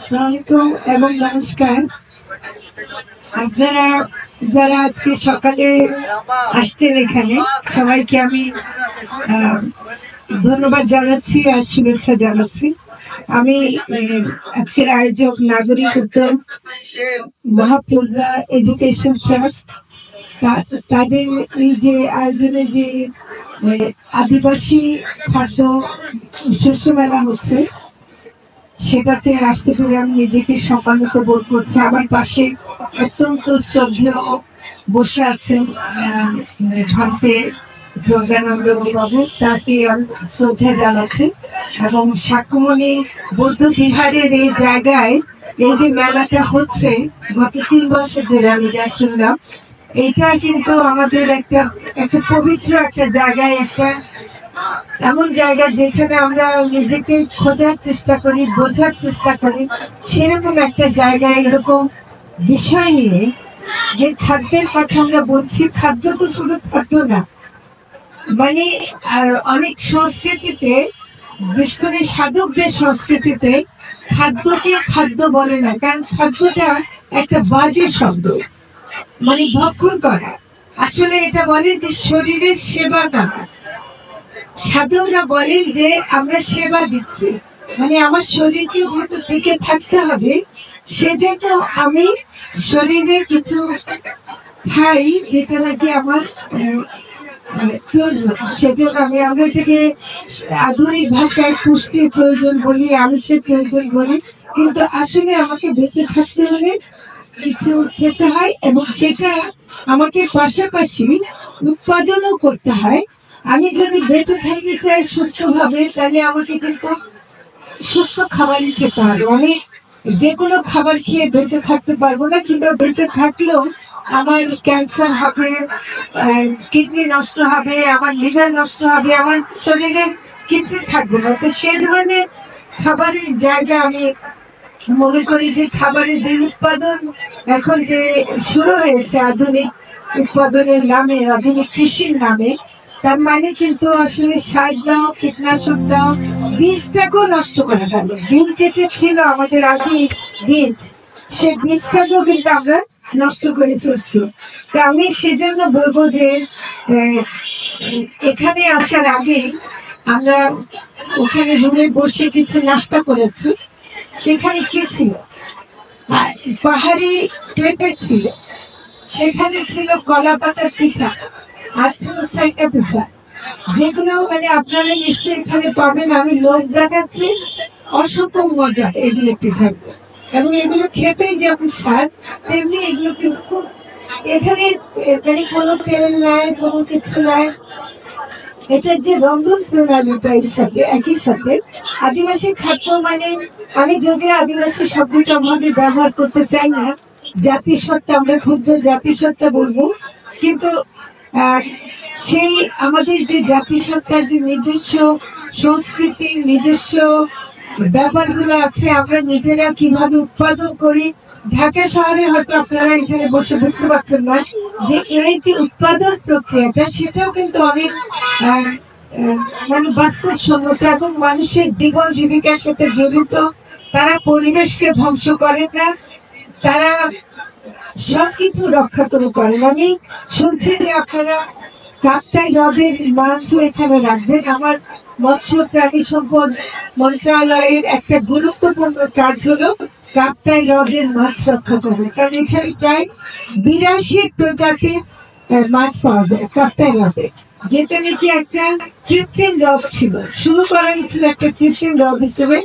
আসসালামাইকুম এবং নমস্কার। আপনারা যারা আজকে সকালে আসছেন এখানে সবাইকে আমি ধন্যবাদ জানাচ্ছি আর শুভেচ্ছা জানাচ্ছি। আমি আজকের আয়োজক নাগরিক উদ্যোগ মহাপূর্ণা এডুকেশন ট্রাস্ট তাদের এই যে আয়োজনে যে আদিবাসী খাদ্য শস্য মেলা হচ্ছে সেটাতে আসতে পেরে আমি নিজেকে সম্মানিত বোধ করছি। আমার পাশে অত্যন্ত শ্রদ্ধেয় বসে আছেন ভারতে যোগানন্দ বাবু, তাকে শ্রদ্ধা জানাচ্ছি। এবং সাকুমণি বৌদ্ধ বিহারের এই জায়গায় এই যে মেলাটা হচ্ছে গত 3 বছর ধরে আমি যা শুনলাম, এইটা কিন্তু আমাদের একটা পবিত্র একটা জায়গায়, একটা এমন জায়গা যেখানে আমরা নিজেকে খোঁজার চেষ্টা করি, বোঝার চেষ্টা করি। সেরকম একটা জায়গায় এরকম বিষয় নিয়ে যে খাদ্যের কথা আমরা বলছি, খাদ্য তো শুধু খাদ্য না, মানে আর অনেক সংস্কৃতিতে, বিশেষ করে সাধকদের সংস্কৃতিতে খাদ্যকে খাদ্য বলে না, কারণ খাদ্যটা একটা বাজে শব্দ, মানে ভক্ষণ করা। আসলে এটা বলে যে শরীরের সেবা করা। সাধকরা বলেন যে আমরা সেবা দিচ্ছি, মানে আমার শরীরকে যেহেতু টিকে থাকতে হবে সেজন্য আমি শরীরে কিছু খাই যেটা নাকি আমার প্রয়োজন। সেজন্য আমরা এটাকে আধুনিক ভাষায় পুষ্টির প্রয়োজন বলি, আমিষের প্রয়োজন বলি, কিন্তু আসলে আমাকে বেঁচে থাকতে হলে কিছু খেতে হয় এবং সেটা আমাকে পাশাপাশি উৎপাদনও করতে হয়। আমি যদি বেঁচে থাকতে চাই সুস্থভাবে, তাহলে আমাকে কিন্তু সুস্থ খাবারই খেতে হবে। আমি যে কোনো খাবার খেয়ে বেঁচে থাকতে পারবো না, কিংবা বেঁচে থাকলেও আমার ক্যান্সার হবে, কিডনি নষ্ট হবে, আমার লিভার নষ্ট হবে, আমার শরীরে কিছু থাকবে না। তো সেই ধরনের খাবারের জায়গা আমি মনে করি যে খাবারের যে উৎপাদন এখন যে শুরু হয়েছে আধুনিক উৎপাদনের নামে, আধুনিক কৃষির নামে, তার মানে কিন্তু আসলে সার দাও, কীটনাশক দাও, বীজটাকেও নষ্ট করে ফেলো। বীজ যেটা ছিল আমাদের আগে বীজ, সে বীজটাকেও কিন্তু আমরা নষ্ট করে ফেলছি। তো আমি সেজন্য বলবো যে এখানে আসার আগে আমরা ওখানে রুমে বসে কিছু নাস্তা করেছি। সেখানে কি ছিল? পাহাড়ি পেঁপে ছিল, সেখানে ছিল কলা পাতার পিঠা, আর ছিল সাইকা পিঠা, যেগুলো মানে আপনারা নিশ্চয়ই এখানে পাবেন। আমি লোক দেখাচ্ছি, অসম্ভব মজা এগুলো পিঠা, এবং এগুলো খেতেই যেমন স্বাদ, তেমনি এগুলো কিন্তু এখানে মানে কোনো তেল নাই, কোনো কিছু নাই। এটার যে রন্ধন প্রণালীটা একই সাথে আদিবাসী খাদ্য, মানে আমি যদি আদিবাসী শব্দটা আমাদের ব্যবহার করতে চাই না, জাতিসত্তা, আমরা ক্ষুদ্র জাতিসত্তা বলবো, কিন্তু সেই আমাদের যে জাতিসত্তার যে নিজস্ব সংস্কৃতি, নিজস্ব ব্যাপারগুলো আছে, আমরা নিজেরা কিভাবে উৎপাদন করি। ঢাকা শহরে হয়তো আপনারা এখানে বসে বুঝতে পারছেন না যে এই যে উৎপাদন প্রক্রিয়াটা, সেটাও কিন্তু অনেক মানে বাস্তবসম্মত এবং মানুষের জীবন জীবিকার সাথে জড়িত। তারা পরিবেশকে ধ্বংস করেন না, তারা সবকিছু রক্ষা করে করেন। আমি শুনছি যে আপনারা কাপ্তাই হ্রদের মাছও এখানে রাখবেন। আমার মৎস্য প্রাণী সম্পদ মন্ত্রণালয়ের একটা গুরুত্বপূর্ণ কাজ হলো কাপ্তাই হ্রদের মাছ রক্ষা করা, কারণ এখানে প্রায় 82 প্রজাতির মাছ পাওয়া যায় কাপ্তাই হ্রদে, যেটা নাকি একটা কৃত্রিম হ্রদ ছিল। শুরু করা হয়েছিল একটা কৃত্রিম হ্রদ হিসেবে,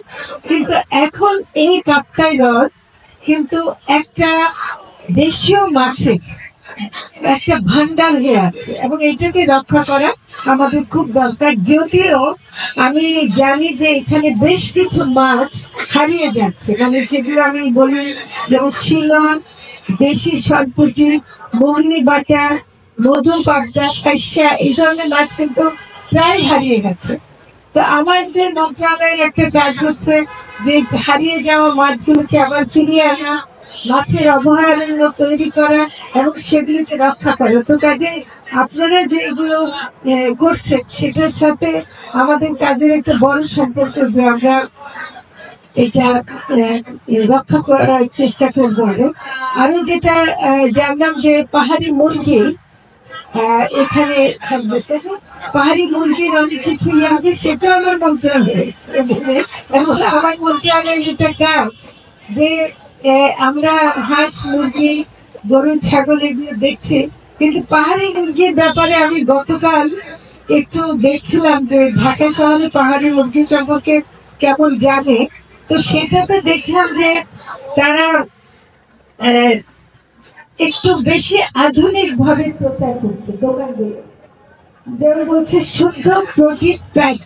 কিন্তু এখন এই কাপ্তাই হ্রদ কিন্তু একটা দেশীয় মাছের একটা ভান্ডার হয়ে আছে, এবং এটাকে রক্ষা করা আমাদের খুব দরকার। যদিও আমি জানি যে এখানে বেশ কিছু মাছ হারিয়ে যাচ্ছে, মানে সেগুলো আমি বলি যেমন শিলন, দেশি সরপুটি, মোহনী বাটা, মধু পাবদা, কাইসা, এই ধরনের মাছ কিন্তু প্রায় হারিয়ে গেছে। তো আমাদের মন্ত্রণালয়ের একটা কাজ হচ্ছে যে হারিয়ে যাওয়া মাছগুলোকে আবার ফিরিয়ে আনা, মাছের অভয়ারণ্য তৈরি করা এবং সেগুলিকে রক্ষা করা। তো কাজে আপনারা যে এগুলো করছেন সেটার সাথে আমাদের কাজের একটা বড় সম্পর্ক, যে আমরা এটা রক্ষা করার চেষ্টা করবো। আরো যেটা জানলাম যে পাহাড়ি মুরগি এখানে পাহাড়ি মুরগির অনেক কিছু হবে, সেটাও আমার মন্ত্রণালয় এবং আমার মন্ত্রণালয়ের যেটা কাজ যে আমরা হাঁস মুরগি গরু ছাগল এগুলো দেখছি, কিন্তু পাহাড়ি মুরগির ব্যাপারে আমি গতকাল একটু দেখছিলাম যে ঢাকা শহরে পাহাড়ি মুরগি সম্পর্কে কেমন জানে। তো সেটাতে দেখলাম যে তারা একটু বেশি আধুনিক ভাবে প্রচার করছে দোকানগুলো, যেমন বলছে শুদ্ধ প্রোটিন প্যাক।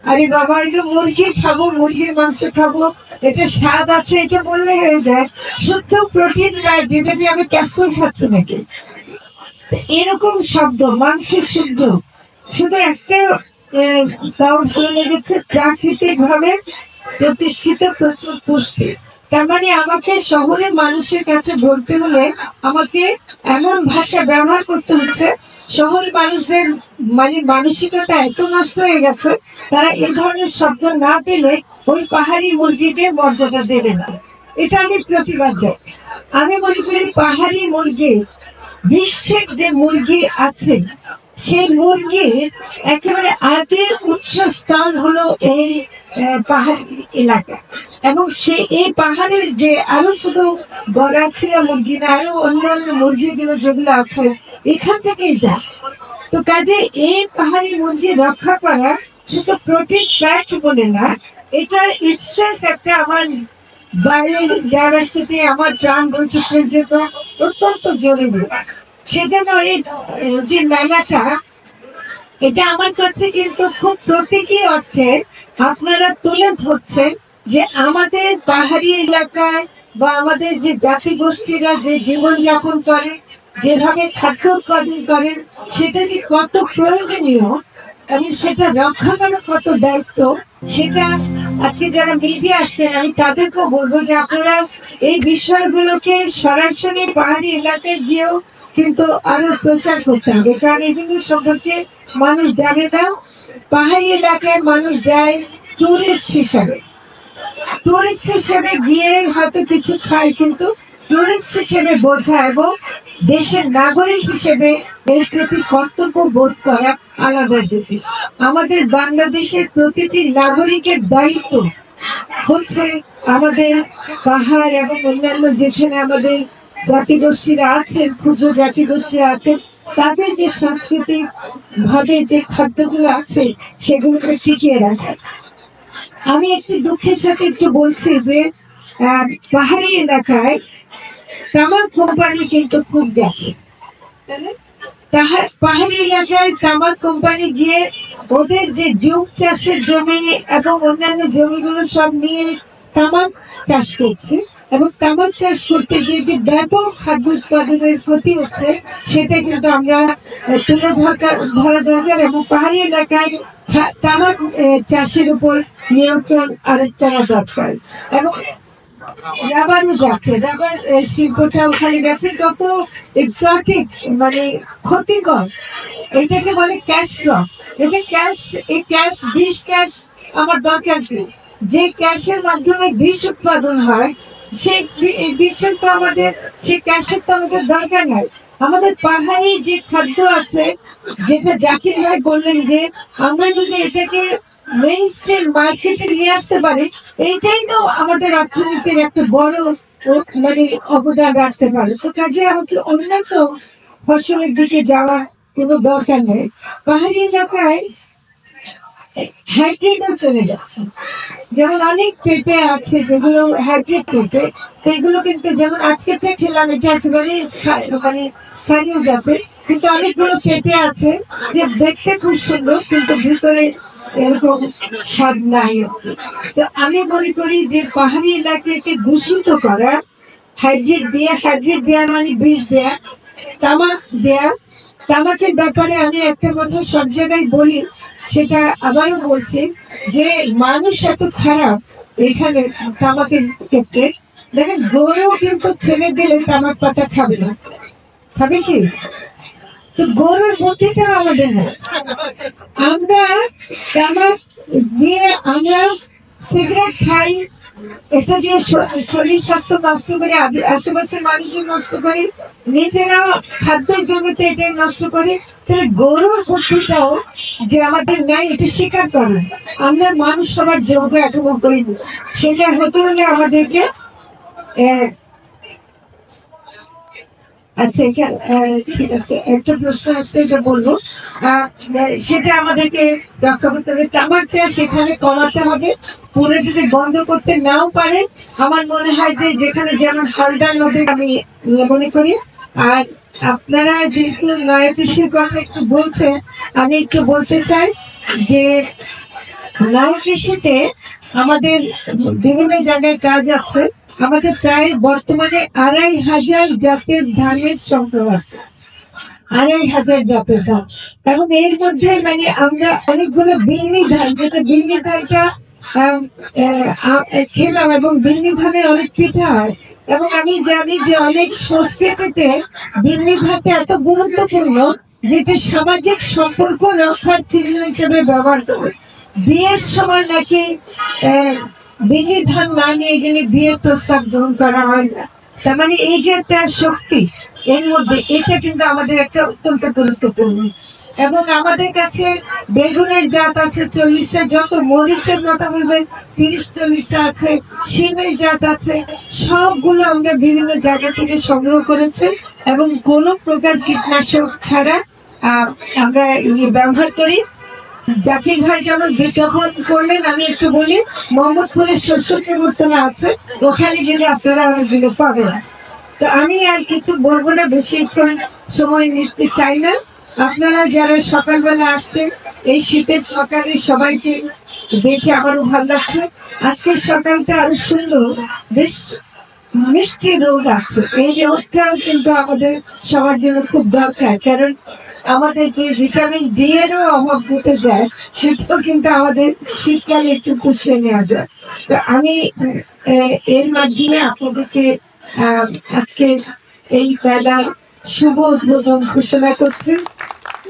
আরে বাবা, এটা মুরগি খাবো, মুরগির মাংস খাবো, এটা স্বাদ আছে এটা বললে হয়ে যায়। শুদ্ধ প্রোটিন প্যাক, যেটা দিয়ে আমি ক্যাপসুল খাচ্ছি নাকি, এরকম শব্দ। মাংস শুদ্ধ, শুধু একটা তাও ভালো লেগেছে, প্রাকৃতিক ভাবে প্রতিষ্ঠিত প্রচুর পুষ্টি। তার মানে আমাকে শহরের মানুষের কাছে বলতে হলে আমাকে এমন ভাষা ব্যবহার করতে হচ্ছে, শহরের মানুষদের মানে মানসিকতা এত নষ্ট হয়ে গেছে, তারা এই ধরনের শব্দ না পেলে ওই পাহাড়ি মুরগিকে মর্যাদা দেবে না। এটা আমি প্রতিবাদ চাই। আমি মনে করি পাহাড়ি মুরগি, বিশ্বের যে মুরগি আছে সেই মুরগির একেবারে আগে উৎসস্থল হলো এই পাহাড়ি এলাকা, এবং এই পাহাড়ের যে আরো শুধু গড়াছিয়া মুরগি না, আরো অন্যান্য মুরগিগুলো যেগুলো আছে এখান থেকেই যায়। তো কাজে এই পাহাড়ি মুরগি রক্ষা করা শুধু প্রোটিন ফ্যাট বলে না, এটা ইটসেলফ একটা আমার বায়োডাইভার্সিটি, আমার প্রাণ বৈচিত্র্যের জন্য অত্যন্ত জরুরি। সেজন্য এই যে মেলাটা, এটা আমার কাছে কিন্তু খুব প্রতীকী অর্থে আপনারা তুলে ধরছেন যে আমাদের পাহাড়ি এলাকায় বা আমাদের যে জাতিগোষ্ঠীরা যে জীবনযাপন করে, যেভাবে খাদ্য উৎপাদন করেন, সেটা যে কত প্রয়োজনীয় এবং সেটা রক্ষা করা কত দায়িত্ব। সেটা আজকে যারা মিডিয়া আসছেন, আমি তাদেরকেও বলবো যে আপনারা এই বিষয়গুলোকে সরাসরি পাহাড়ি এলাকায় গিয়েও কিন্তু আরো প্রচার করতে হবে, কারণ এগুলো সম্পর্কে মানুষ জানে না। পাহাড়ি এলাকায় মানুষ যায় টুরিস্ট হিসাবে, টুরিস্ট হিসেবে গিয়ে হয়তো কিছু খায়, কিন্তু টুরিস্ট হিসেবে বোঝা এবং দেশের নাগরিক হিসেবে এর প্রতি কর্তব্য বোধ করা আলাদা জিনিস। আমাদের বাংলাদেশের প্রতিটি নাগরিকের দায়িত্ব হচ্ছে আমাদের পাহাড় এবং অন্যান্য যেখানে আমাদের জাতিগোষ্ঠীরা আছেন, ক্ষুদ্র জাতিগোষ্ঠীরা আছেন, তাদের যে সাংস্কৃতিক ভাবে যে খাদ্যগুলো আছে সেগুলোকে টিকিয়ে রাখা। আমি একটু দুঃখের সাথে একটু বলছি যে পাহাড়ি এলাকায় তামাক কোম্পানি কিন্তু খুব গেছে। পাহাড়ি এলাকায় তামাক কোম্পানি গিয়ে ওদের যে জুম চাষের জমি এবং অন্যান্য জমিগুলো সব নিয়ে তামাক চাষ করছে, এবং তামাক চাষ করতে গিয়ে যে ব্যাপক খাদ্য উৎপাদনের ক্ষতি হচ্ছে সেটা কিন্তু আমরা তুলে ধরা দরকার। এবং পাহাড়ি এলাকায় তামাক চাষের উপর নিয়ন্ত্রণ আরোপ করা দরকার। এবং রাবারও যাচ্ছে, রাবার শিল্পটা ওখানে গেছে, যত এক্সোটিক মানে ক্ষতিকর, এটাকে বলে ক্যাশ ক্রপ। এটা ক্যাশ, এই ক্যাশ বিষ ক্যাশ আমার দরকার নেই। যে ক্যাশের মাধ্যমে বিষ উৎপাদন হয় সেই বিষের তো আমাদের, সেই ক্যাশের তো আমাদের দরকার নাই। আমাদের পাহাড়ি যে খাদ্য আছে, যেটা জাকির ভাই বললেন যে আমরা যদি এটাকে মেইন স্ট্রিম মার্কেটে নিয়ে আসতে পারি, এইটাই তো আমাদের অর্থনীতির একটা বড় মানে অবদান রাখতে পারে। তো কাজে আমাকে অন্যান্য ফসলের দিকে যাওয়ার কোনো দরকার নেই। পাহাড়ি এলাকায় হাইব্রিডও চলে যাচ্ছে, যেমন অনেক পেঁপে আছে যেগুলো হাইব্রিড পেঁপে, এগুলো কিন্তু যেমন আজকেটা খেলাম, এটা একেবারে মানে স্থানীয় জাতের, কিন্তু অনেকগুলো পেঁপে আছে যে দেখতে খুব সুন্দর কিন্তু ভিতরে এরকম স্বাদ নাই। তো আমি মনে করি যে পাহাড়ি এলাকাকে দূষিত করা, হাইব্রিড দেয়া মানে বিষ দেয়া, তামাক দেয়া। তামাকের ব্যাপারে আমি একটা কথা সব জায়গায় বলি, সেটা আবারও বলছি যে মানুষ এত খারাপ এখানে তামাকের ক্ষেত্রে। দেখেন, গরু কিন্তু ছেলে দিলে তামাক পাতা খাবে না, খাবে কি? তো গরুর বুদ্ধিটা আমাদের না, আমরা তামাক দিয়ে আমরা সিগারেট খাই, এটা দিয়ে শরীর স্বাস্থ্য নষ্ট করে, আশেপাশের মানুষের নষ্ট করে, নিজেরাও খাদ্যের জমিতে এটা নষ্ট করে। তাহলে গরুর বুদ্ধিটাও যে আমাদের ন্যায়, এটা স্বীকার করে আমরা মানুষ সবার যোগ্য এখনো করিনি। সেটা হতে হলে আমাদেরকে আচ্ছা, ঠিক আছে, একটা প্রশ্ন আসছে, এটা বলবো। সেটা আমাদেরকে রক্ষা করতে হবে। তামাক চা সেখানে কমাতে হবে। পুরো যদি বন্ধ করতে নাও পারেন, আমার মনে হয় যে যেখানে যেমন হালদার নদী আমি মনে করি। আর আপনারা যেহেতু নয়া কৃষির কথা একটু বলছেন, আমি একটু বলতে চাই যে নয়া কৃষিতে আমাদের বিভিন্ন জায়গায় কাজ আছে। আমাদের প্রায় বর্তমানে ২৫০০ জাতের ধানের সংগ্রহ আছে, ২৫০০ জাতের ধান। এবং এর মধ্যে মানে আমরা অনেকগুলো বিন্নি ধান, যেটা বিন্নি ধানটা খেলাম, এবং বিন্নি ধানের অনেক পিঠা হয়। এবং আমি জানি যে অনেক সংস্কৃতিতে বিন্নি ধানটা এত গুরুত্বপূর্ণ, যেটা সামাজিক সম্পর্ক রক্ষার চিহ্ন হিসেবে ব্যবহার করে। বিয়ের সময় নাকি বিধি ধান না নিয়ে গেলে বিয়ের প্রস্তাব গ্রহণ করা হয় না। তার মানে এই যে একটা শক্তি এর মধ্যে, এটা কিন্তু আমাদের একটা অত্যন্ত গুরুত্বপূর্ণ। এবং আমাদের কাছে বেগুনের জাত আছে ৪০টা, যত মরিচের কথা বলবেন ৩০-৪০টা আছে, শিমের জাত আছে। সবগুলো আমরা বিভিন্ন জায়গা থেকে সংগ্রহ করেছি এবং কোনো প্রকার কীটনাশক ছাড়া আমরা ব্যবহার করি। জাকির ভাই যেমন বিজ্ঞাপন করলেন, আমি একটু বলি, মোহাম্মদপুরের শস্য পরিবর্তনে আছে, ওখানে গেলে আপনারা অনেকগুলো পাবেন। তো আমি আর কিছু বলবো না, বেশিক্ষণ সময় নিতে চাই না। আপনারা যারা সকালবেলা আসছেন, এই শীতের সকালে সবাইকে দেখে আমারও ভালো লাগছে। আজকের সকালটা আরো সুন্দর, বেশ মিষ্টি রোদ আছে। এই রোদটাও কিন্তু আমাদের সবার জন্য খুব দরকার, কারণ আমাদের যে ভিটামিন ডি এরও অভাব ঘটে যায়, সেটাও কিন্তু আমাদের শীতকালে একটু পুষিয়ে নেওয়া যায়। তো আমি এর মাধ্যমে আপনাদেরকে আজকে এই মেলার শুভ উদ্বোধন ঘোষণা করছি।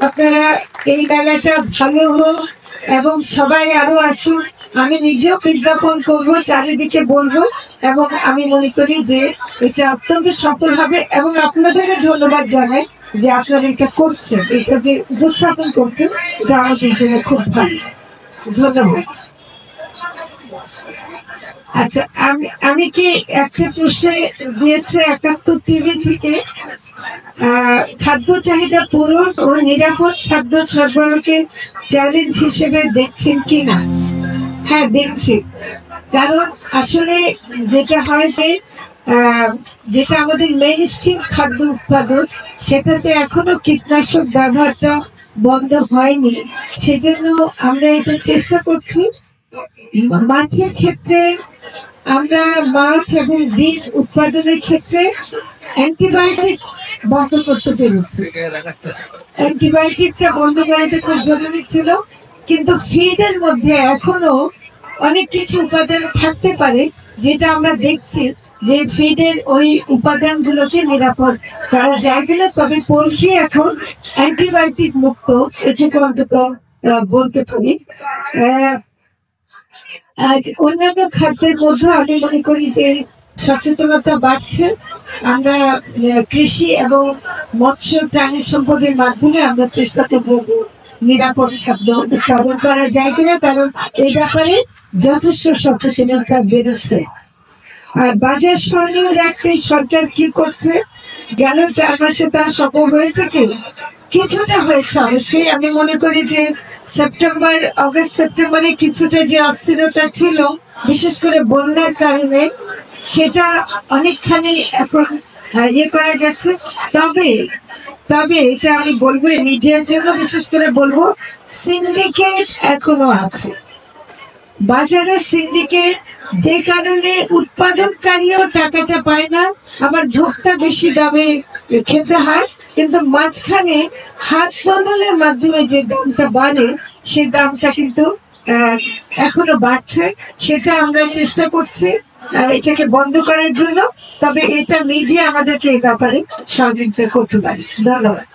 আপনারা এই মেলাটা ভালো হোক এবং সবাই আরো আসুন। আমি নিজেও বিজ্ঞাপন করবো, চারিদিকে বলবো, এবং আমি মনে করি যে এটা অত্যন্ত সফল হবে। এবং আপনাদেরকে ধন্যবাদ জানাই যে আপনারা এটা করছেন, এটা যে উপস্থাপন করছেন, এটা আমাদের জন্য খুব ভালো। ধন্যবাদ। আচ্ছা, আমি কি একটা প্রশ্ন দিয়েছে ৭১ টিভি থেকে, খাদ্য চাহিদা পূরণ ও নিরাপদ খাদ্য সরবরাহকে চ্যালেঞ্জ হিসেবে দেখছেন কিনা? হ্যাঁ, দেখছি। কারণ আসলে যেটা হয় যে যেটা আমাদের মেইন স্ট্রিম খাদ্য উৎপাদন, সেটাতে এখনো কীটনাশক ব্যবহারটা বন্ধ হয়নি। সেজন্য আমরা এটা চেষ্টা করছি। মাছের ক্ষেত্রে আমরা মাছ এবং ডিম উৎপাদনের ক্ষেত্রে অ্যান্টিবায়োটিক বন্ধ করতে পেরেছি। অ্যান্টিবায়োটিকটা বন্ধ করাটা খুব জরুরি ছিল, কিন্তু ফিডের মধ্যে এখনো অনেক কিছু উপাদান থাকতে পারে, যেটা আমরা দেখছি যে ফিডের ওই উপাদানগুলোকে নিরাপদ করা যায় কিনা। তবে পোলট্রি এখন অ্যান্টিবায়োটিক মুক্ত, এটুকু অন্তত বলতে পারি। আর অন্যান্য খাদ্যের মধ্যে আমি মনে করি যে সচেতনতা বাড়ছে। আমরা কৃষি এবং মৎস্য প্রাণী সম্পদের মাধ্যমে আমরা চেষ্টা করবো নিরাপদ খাদ্য উৎপাদন করা যায় কিনা, কারণ এই ব্যাপারে যথেষ্ট সচেতনতা বেড়েছে। আর বাজার স্মরণীয় রাখতে সরকার কি করছে? গেল ৪ মাসে তা সফল হয়েছে কি? কিছুটা হয়েছে অবশ্যই। আমি মনে করি যে আগস্ট সেপ্টেম্বরে কিছুটা যে অস্থিরতা ছিল, বিশেষ করে বন্যার কারণে, সেটা অনেকখানি এখন ইয়ে করা গেছে। তবে এটা আমি বলবো, মিডিয়ার জন্য বিশেষ করে বলবো, সিন্ডিকেট এখনো আছে বাজারে। সিন্ডিকেট যে কারণে উৎপাদনকারীও টাকাটা পায় না, আবার ভোক্তা বেশি দামে খেতে হয়, কিন্তু মাঝখানে হাত বদলের মাধ্যমে যে দামটা বাড়ে, সেই দামটা কিন্তু এখনো বাড়ছে। সেটা আমরা চেষ্টা করছি এটাকে বন্ধ করার জন্য। তবে এটা মিডিয়া আমাদেরকে এই ব্যাপারে সহযোগিতা করতে পারে। ধন্যবাদ।